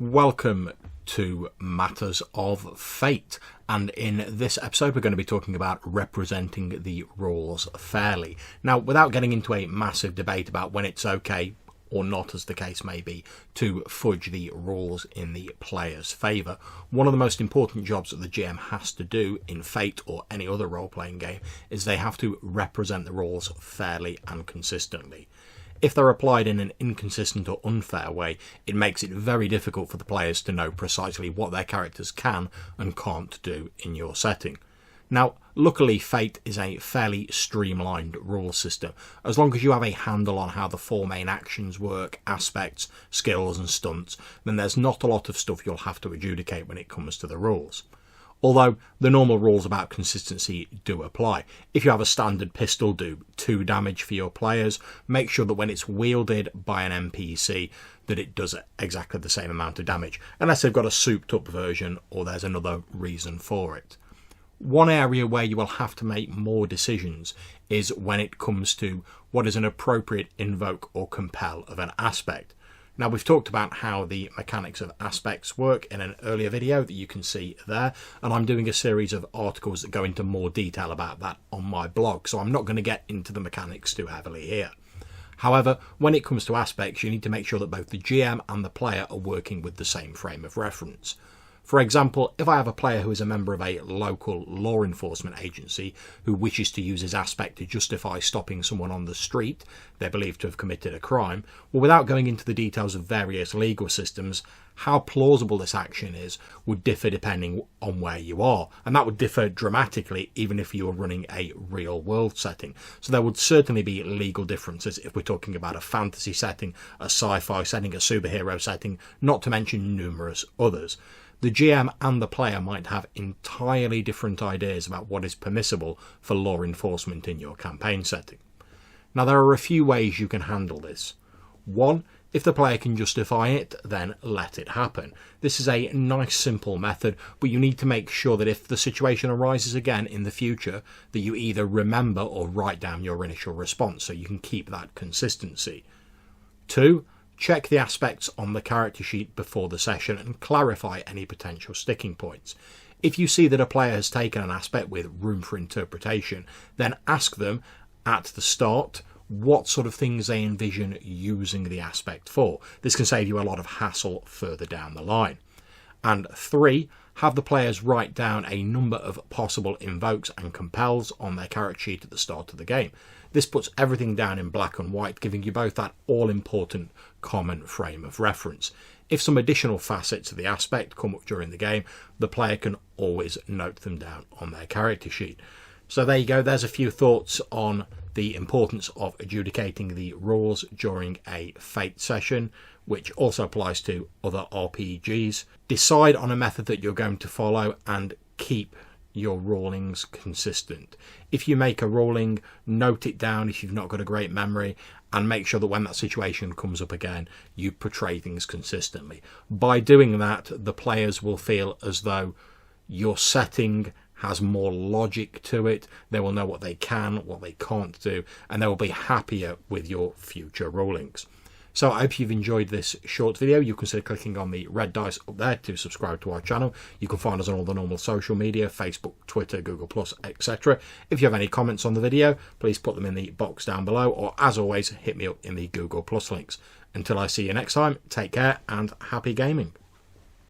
Welcome to Matters of Fate, and in this episode we're going to be talking about representing the rules fairly. Now, without getting into a massive debate about when it's okay or not, as the case may be, to fudge the rules in the player's favour, one of the most important jobs that the GM has to do in Fate or any other role-playing game is they have to represent the rules fairly and consistently. If they're applied in an inconsistent or unfair way, it makes it very difficult for the players to know precisely what their characters can and can't do in your setting. Now, luckily Fate is a fairly streamlined rule system. As long as you have a handle on how the four main actions work, aspects, skills and stunts, then there's not a lot of stuff you'll have to adjudicate when it comes to the rules. Although the normal rules about consistency do apply. If you have a standard pistol, do 2 damage for your players. Make sure that when it's wielded by an NPC that it does exactly the same amount of damage, unless they've got a souped up version or there's another reason for it. One area where you will have to make more decisions is when it comes to what is an appropriate invoke or compel of an aspect. Now, we've talked about how the mechanics of aspects work in an earlier video that you can see there, and I'm doing a series of articles that go into more detail about that on my blog, so I'm not going to get into the mechanics too heavily here. However, when it comes to aspects, you need to make sure that both the GM and the player are working with the same frame of reference. For example, if I have a player who is a member of a local law enforcement agency who wishes to use his aspect to justify stopping someone on the street they're believed to have committed a crime, well, without going into the details of various legal systems, how plausible this action is would differ depending on where you are, and that would differ dramatically even if you were running a real world setting. So there would certainly be legal differences if we're talking about a fantasy setting, a sci-fi setting, a superhero setting, not to mention numerous others. The GM and the player might have entirely different ideas about what is permissible for law enforcement in your campaign setting. Now, there are a few ways you can handle this. One, if the player can justify it, then let it happen. This is a nice simple method, but you need to make sure that if the situation arises again in the future, that you either remember or write down your initial response so you can keep that consistency. Two, check the aspects on the character sheet before the session and clarify any potential sticking points. If you see that a player has taken an aspect with room for interpretation, then ask them at the start what sort of things they envision using the aspect for. This can save you a lot of hassle further down the line. And 3, have the players write down a number of possible invokes and compels on their character sheet at the start of the game. This puts everything down in black and white, giving you both that all-important common frame of reference. If some additional facets of the aspect come up during the game, the player can always note them down on their character sheet. So there you go, there's a few thoughts on the importance of adjudicating the rules during a Fate session, which also applies to other RPGs. Decide on a method that you're going to follow and keep your rulings consistent. If you make a ruling, note it down if you've not got a great memory, and make sure that when that situation comes up again, you portray things consistently. By doing that, the players will feel as though your setting has more logic to it. They will know what they can, what they can't do, and they will be happier with your future rulings. So I hope you've enjoyed this short video. You consider clicking on the red dice up there to subscribe to our channel. You can find us on all the normal social media, Facebook, Twitter, Google+, etc. If you have any comments on the video, please put them in the box down below, or as always, hit me up in the Google+ links. Until I see you next time, take care and happy gaming.